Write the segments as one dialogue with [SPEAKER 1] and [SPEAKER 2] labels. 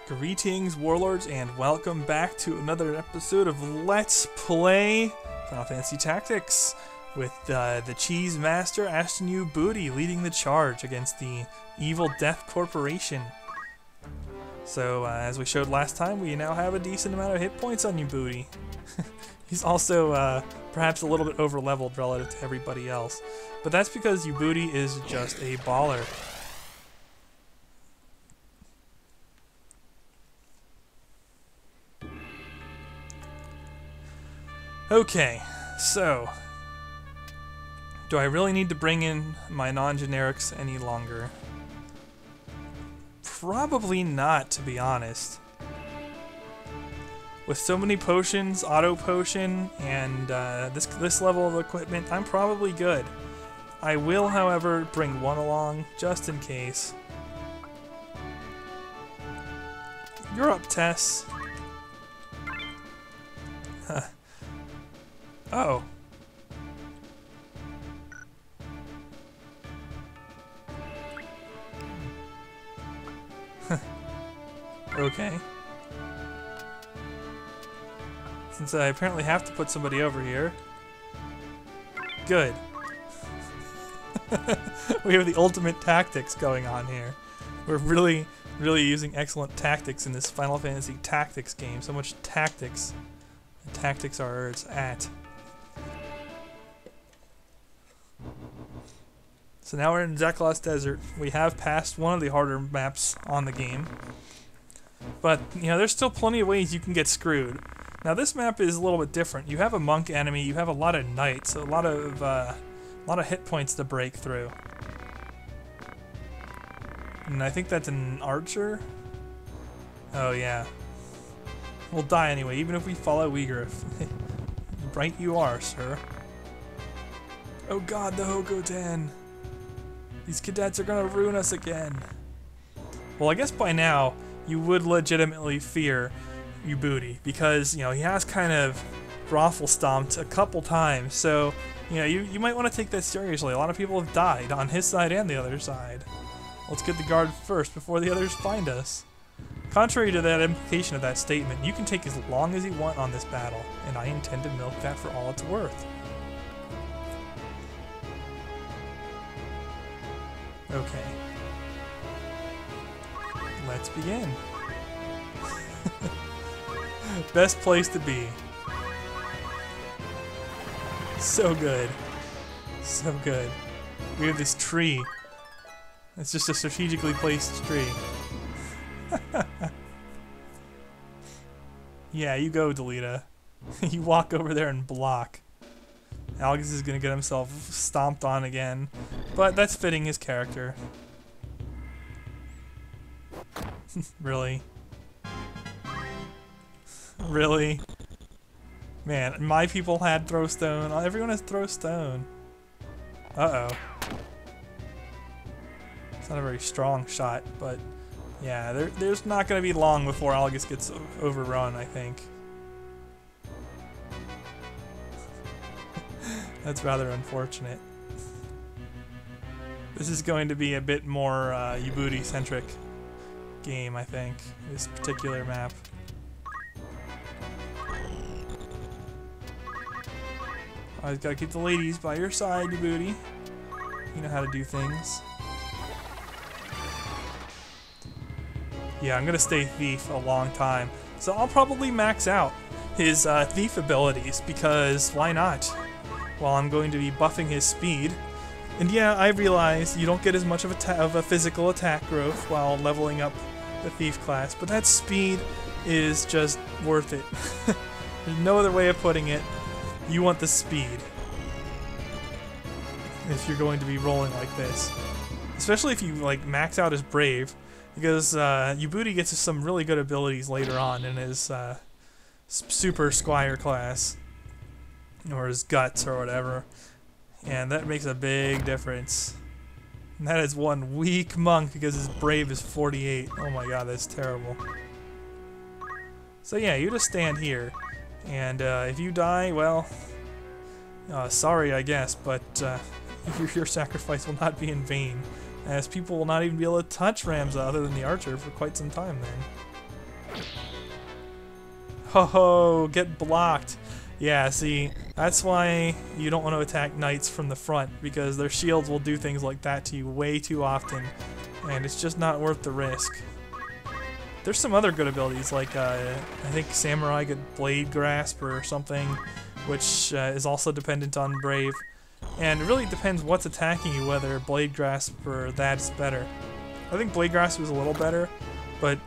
[SPEAKER 1] Greetings, Warlords, and welcome back to another episode of Let's Play Final Fantasy Tactics with the Cheese Master Ashton U Booty leading the charge against the Evil Death Corporation. So, as we showed last time, we now have a decent amount of hit points on U Booty. He's also perhaps a little bit over-leveled relative to everybody else, but that's because U Booty is just a baller. Okay, so, do I really need to bring in my non-generics any longer? Probably not, to be honest. With so many potions, auto potion, and this level of equipment, I'm probably good. I will, however, bring one along, just in case. You're up, Tess. Huh. Oh. Okay. Since I apparently have to put somebody over here. Good. We have the ultimate tactics going on here. We're really using excellent tactics in this Final Fantasy Tactics game. So much tactics. The tactics are where it's at. So now we're in Zeklos Desert. We have passed one of the harder maps on the game. But, you know, there's still plenty of ways you can get screwed. Now this map is a little bit different. You have a monk enemy, you have a lot of knights, a lot of hit points to break through. And I think that's an archer? Oh yeah. We'll die anyway, even if we follow Uyghur. Right you are, sir. Oh god, the Hokoten! These cadets are gonna ruin us again. Well, I guess by now, you would legitimately fear U Booty, because, you know, he has kind of brothel stomped a couple times, so, you know, you might want to take that seriously. A lot of people have died, on his side and the other side. Let's get the guard first, before the others find us. Contrary to that implication of that statement, you can take as long as you want on this battle, and I intend to milk that for all it's worth. Okay. Let's begin. Best place to be. So good. So good. We have this tree. It's just a strategically placed tree. Yeah, you go, Delita. You walk over there and block. Alex is gonna get himself stomped on again, but that's fitting his character. Really? Really? Man, my people had throw stone. Everyone has throw stone. Uh-oh. It's not a very strong shot, but yeah, there's not going to be long before Algus gets overrun, I think. That's rather unfortunate. This is going to be a bit more U Booty-centric game, I think, this particular map. Always gotta keep the ladies by your side, U Booty. You know how to do things. Yeah, I'm gonna stay Thief a long time, so I'll probably max out his Thief abilities, because why not? While I'm going to be buffing his speed. And yeah, I realize you don't get as much of a physical attack growth while leveling up the Thief class, but that speed is just worth it. There's no other way of putting it. You want the speed if you're going to be rolling like this. Especially if you like max out his Brave, because U Booty gets some really good abilities later on in his Super Squire class, or his Guts or whatever, and that makes a big difference. And that is one weak monk because his Brave is 48. Oh my god, that's terrible. So yeah, you just stand here, and if you die, well, sorry I guess, but your sacrifice will not be in vain, as people will not even be able to touch Ramza other than the archer for quite some time then. Ho ho, get blocked. Yeah, see, that's why you don't want to attack knights from the front, because their shields will do things like that to you way too often, and it's just not worth the risk. There's some other good abilities, like I think Samurai get Blade Grasp or something, which is also dependent on Brave, and it really depends what's attacking you, whether Blade Grasp or that's better. I think Blade Grasp is a little better, but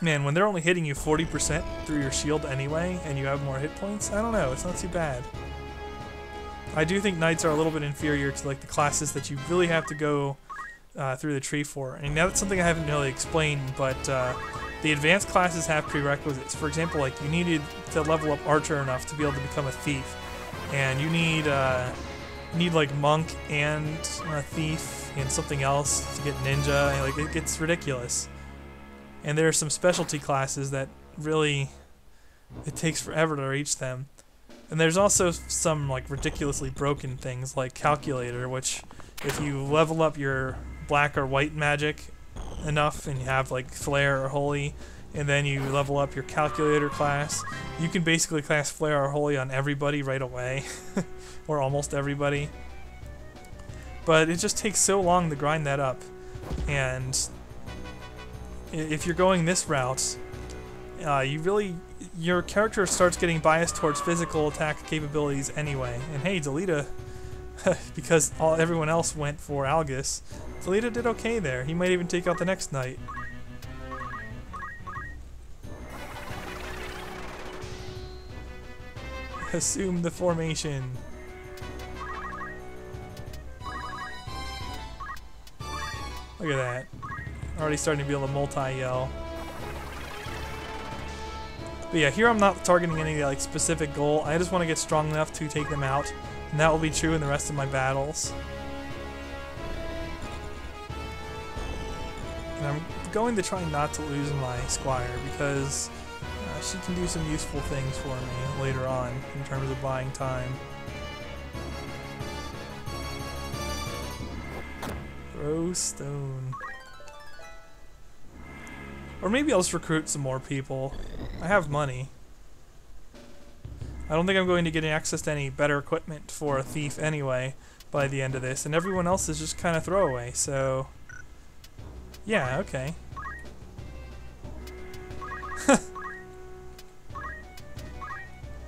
[SPEAKER 1] man, when they're only hitting you 40% through your shield anyway, and you have more hit points, I don't know, it's not too bad. I do think knights are a little bit inferior to like the classes that you really have to go through the tree for. And now that's something I haven't really explained, but the advanced classes have prerequisites. For example, like you needed to level up archer enough to be able to become a thief, and you need like monk and thief and something else to get ninja. And, like, it gets ridiculous. And there are some specialty classes that really, it takes forever to reach them. And there's also some like ridiculously broken things like Calculator, which if you level up your black or white magic enough and you have like Flare or Holy, and then you level up your Calculator class, you can basically cast Flare or Holy on everybody right away, or almost everybody. But it just takes so long to grind that up, and if you're going this route, your character starts getting biased towards physical attack capabilities anyway. And hey, Delita, because everyone else went for Algus, Delita did okay there. He might even take out the next knight. Assume the formation. Look at that. Already starting to be able to multi-yell. But yeah, here I'm not targeting any like specific goal. I just want to get strong enough to take them out, and that will be true in the rest of my battles. And I'm going to try not to lose my Squire, because she can do some useful things for me later on in terms of buying time. Throw stone. Or maybe I'll just recruit some more people. I have money. I don't think I'm going to get access to any better equipment for a thief anyway by the end of this, and everyone else is just kind of throwaway, so yeah, okay.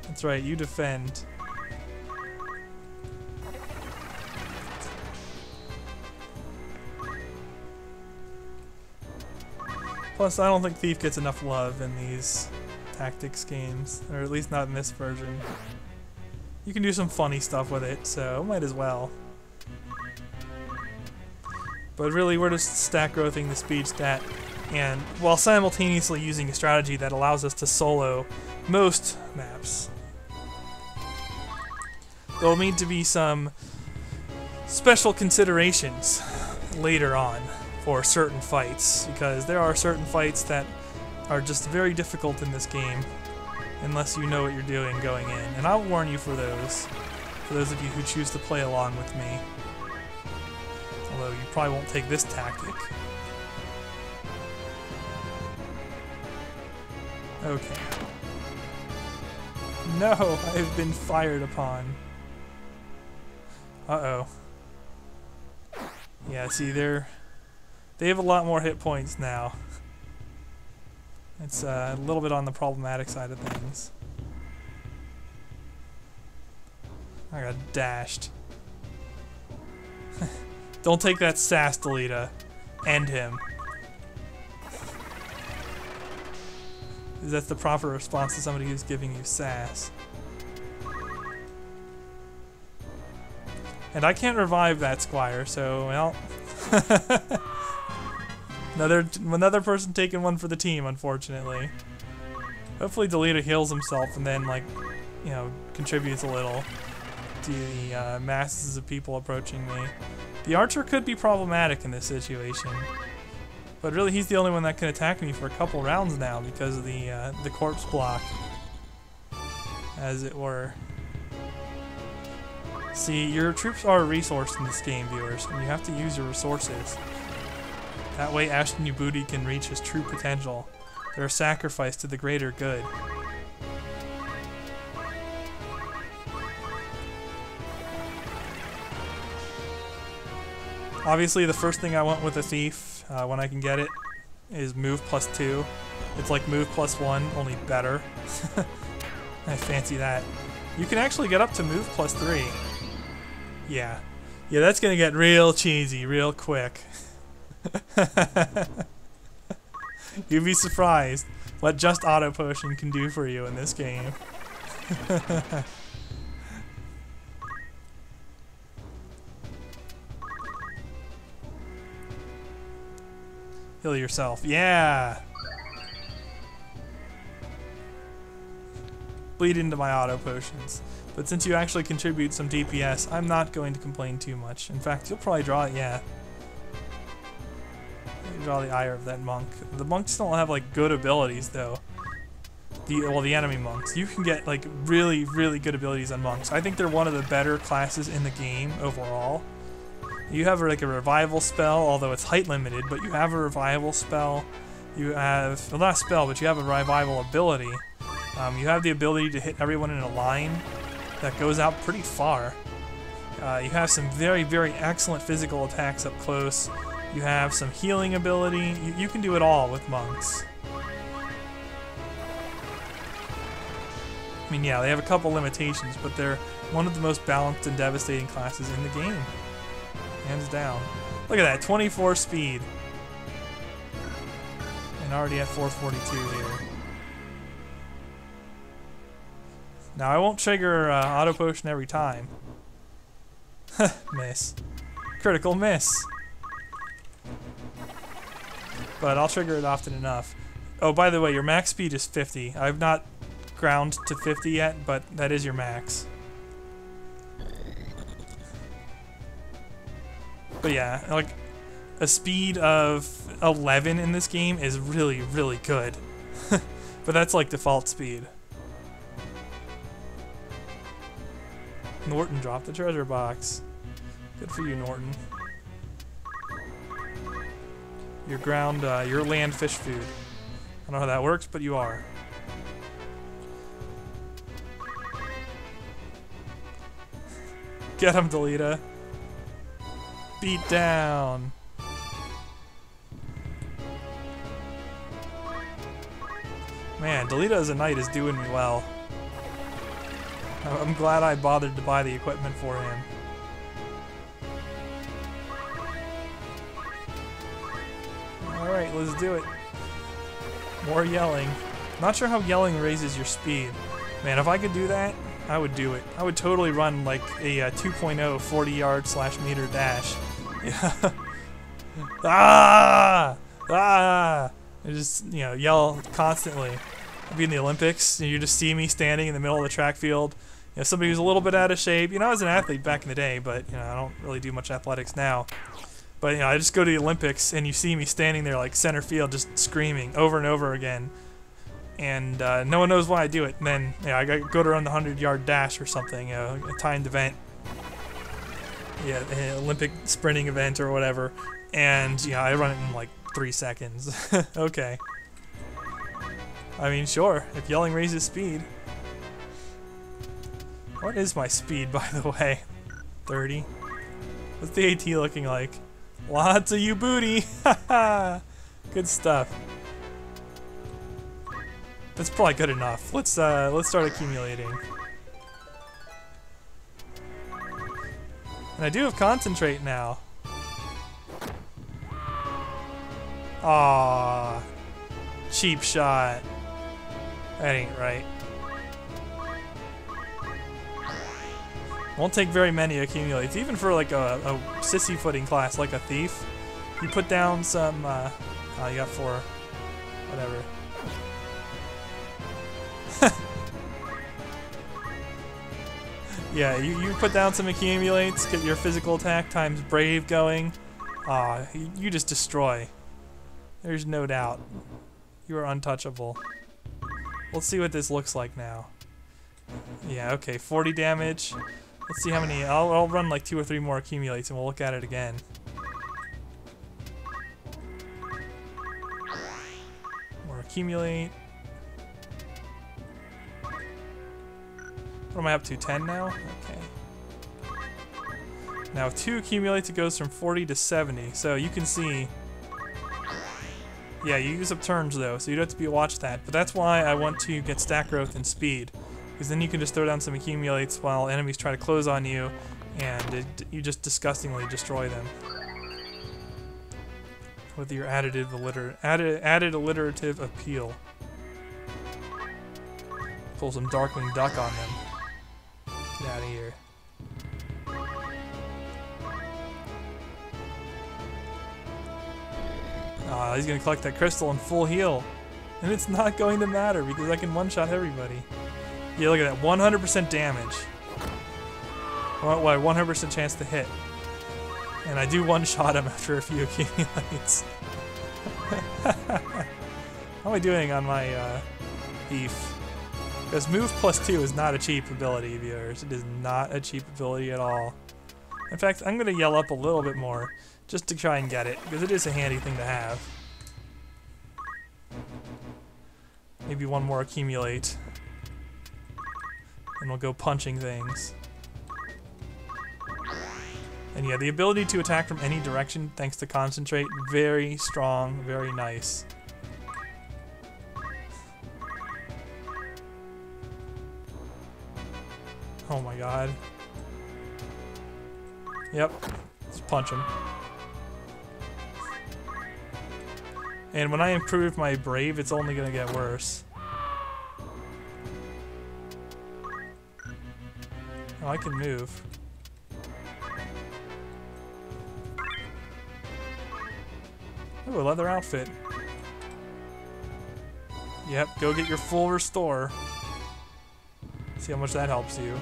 [SPEAKER 1] That's right, you defend. Plus, I don't think Thief gets enough love in these tactics games, or at least not in this version. You can do some funny stuff with it, so might as well. But really, we're just stack growthing the speed stat, and while simultaneously using a strategy that allows us to solo most maps. There'll need to be some special considerations later on for certain fights, because there are certain fights that are just very difficult in this game unless you know what you're doing going in, and I'll warn you for those of you who choose to play along with me, although you probably won't take this tactic. Okay. No, I have been fired upon. Uh-oh. Yeah, see, they have a lot more hit points now. It's a little bit on the problematic side of things. I got dashed. Don't take that sass, Delita. End him. That's the proper response to somebody who's giving you sass. And I can't revive that Squire, so, well... Another person taking one for the team, unfortunately. Hopefully Delita heals himself and then, like, you know, contributes a little to the masses of people approaching me. The archer could be problematic in this situation, but really he's the only one that can attack me for a couple rounds now because of the corpse block, as it were. See, your troops are a resource in this game, viewers, and you have to use your resources. That way Ashton Ubudi can reach his true potential. They're a sacrifice to the greater good. Obviously, the first thing I want with a thief, when I can get it, is move +2. It's like move +1, only better. I fancy that. You can actually get up to move +3. Yeah. Yeah, that's gonna get real cheesy real quick. You'd be surprised what just auto potion can do for you in this game. Heal yourself. Yeah! Bleed into my auto potions. But since you actually contribute some DPS, I'm not going to complain too much. In fact, you'll probably draw it, yeah. You draw the ire of that monk. The monks don't have like good abilities though. The enemy monks. You can get like really, really good abilities on monks. I think they're one of the better classes in the game overall. You have like a revival spell, although it's height limited, but you have a revival spell. You have, well, not a spell, but you have a revival ability. You have the ability to hit everyone in a line that goes out pretty far. You have some very, very excellent physical attacks up close. You have some healing ability. You can do it all with monks. I mean, yeah, they have a couple limitations, but they're one of the most balanced and devastating classes in the game. Hands down. Look at that, 24 speed. And already at 442 here. Now, I won't trigger auto potion every time. Miss. Critical miss. But I'll trigger it often enough. Oh, by the way, your max speed is 50. I've not ground to 50 yet, but that is your max. But yeah, like, a speed of 11 in this game is really, really good. But that's like default speed. Norton dropped the treasure box. Good for you, Norton. Your ground, your land fish food. I don't know how that works, but you are. Get him, Delita. Beat down. Man, Delita as a knight is doing me well. I'm glad I bothered to buy the equipment for him. Alright, let's do it. More yelling. Not sure how yelling raises your speed. Man, if I could do that, I would do it. I would totally run like a 2.0 40-yard/meter dash. Yeah. Ah! Ah! I just, you know, yell constantly. I'd be in the Olympics, and you just see me standing in the middle of the track field. You know, somebody who's a little bit out of shape. You know, I was an athlete back in the day, but you know, I don't really do much athletics now. But you know, I just go to the Olympics, and you see me standing there like center field, just screaming over and over again. And no one knows why I do it. And then, you know, I go to run the 100-yard dash or something, you know, a timed event. Yeah, an Olympic sprinting event or whatever. And you know, I run it in like 3 seconds. Okay. I mean, sure, if yelling raises speed. What is my speed, by the way? 30? What's the AT looking like? Lots of you booty! Haha! Good stuff. That's probably good enough. Let's start accumulating. And I do have concentrate now. Aww. Cheap shot. That ain't right. Won't take very many accumulates, even for like a sissy footing class like a thief. You put down some, oh, you got 4. Whatever. Yeah, you put down some accumulates, get your physical attack times brave going. Aw, you just destroy. There's no doubt. You are untouchable. Let's see what this looks like now. Yeah, okay, 40 damage. Let's see how many. I'll run like 2 or 3 more accumulates and we'll look at it again. More accumulate. What am I up to? 10 now? Okay. Now if 2 accumulates, it goes from 40 to 70. So you can see. Yeah, you use up turns though, so you'd have to watch that. But that's why I want to get stack growth and speed, because then you can just throw down some accumulates while enemies try to close on you, and you just disgustingly destroy them with your added alliterative appeal. Pull some Darkwing Duck on them. Get out of here. He's gonna collect that crystal and full heal. And it's not going to matter because I can one-shot everybody. Yeah, look at that. 100% damage. What, 100% chance to hit. And I do one-shot him after a few accumulates. How am I doing on my thief? Because move +2 is not a cheap ability, viewers. It is not a cheap ability at all. In fact, I'm going to yell up a little bit more just to try and get it, because it is a handy thing to have. Maybe one more accumulate. And we'll go punching things. And yeah, the ability to attack from any direction thanks to concentrate, very strong, very nice. Oh my god. Yep, let's punch him. And when I improve my brave, it's only gonna get worse. Oh, I can move. Ooh, a leather outfit. Yep, go get your full restore. See how much that helps you.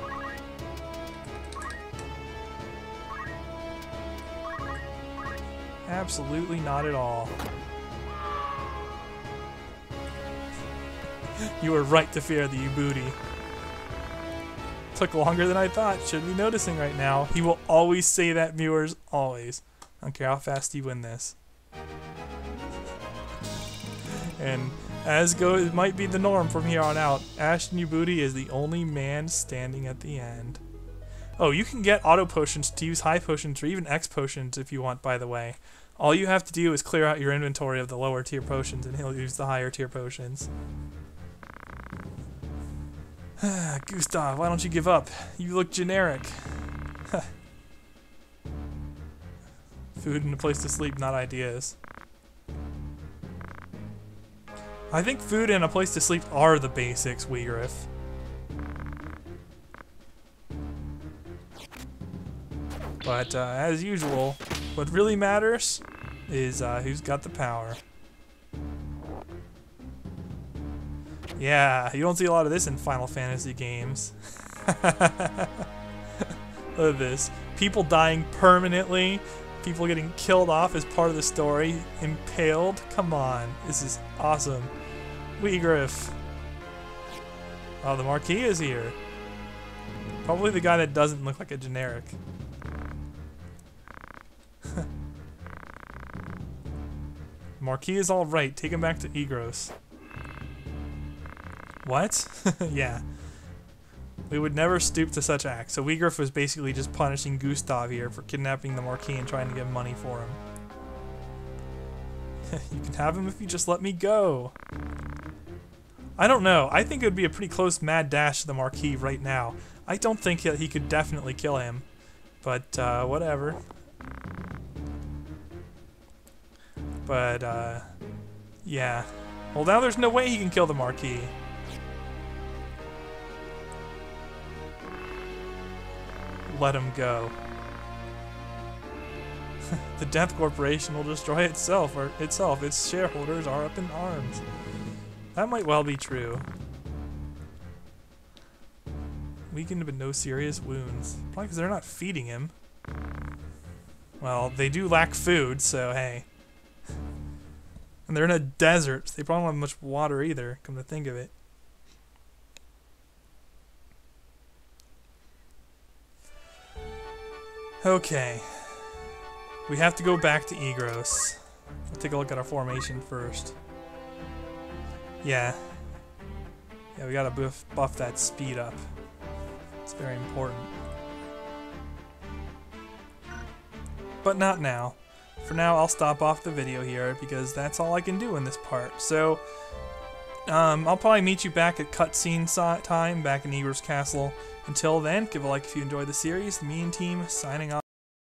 [SPEAKER 1] Absolutely not at all. You were right to fear the Ubudi. Took longer than I thought. Should be noticing right now. He will always say that, viewers. Always. I don't care how fast you win this. And it might be the norm from here on out, Ashton Ubudi is the only man standing at the end. Oh, you can get auto potions to use high potions or even X potions if you want, by the way. All you have to do is clear out your inventory of the lower tier potions and he'll use the higher tier potions. Gustav, why don't you give up? You look generic. Food and a place to sleep, not ideas. I think food and a place to sleep are the basics, Weegriff. But as usual, what really matters is who's got the power. Yeah, you don't see a lot of this in Final Fantasy games. Look at this. People dying permanently. People getting killed off as part of the story. Impaled. Come on. This is awesome. Weegriff. Oh, the Marquis is here. Probably the guy that doesn't look like a generic. Marquis is alright. Take him back to Egros. What? Yeah. We would never stoop to such acts. So Weegriff was basically just punishing Gustav here for kidnapping the Marquis and trying to get money for him. You can have him if you just let me go. I don't know. I think it would be a pretty close mad dash to the Marquis right now. I don't think that he could definitely kill him. But, whatever. But, yeah. Well, now there's no way he can kill the Marquis. Let him go. The Death Corporation will destroy itself, its shareholders are up in arms. That might well be true. Weakened but no serious wounds. Probably because they're not feeding him. Well, they do lack food, so hey. And they're in a desert, so they probably don't have much water either, come to think of it. Okay. We have to go back to Egros. We'll take a look at our formation first. Yeah. Yeah, we gotta buff that speed up. It's very important. But not now. For now, I'll stop off the video here because that's all I can do in this part. So, I'll probably meet you back at cutscene time back in Igor's Castle. Until then, give a like if you enjoyed the series. Me and team signing off.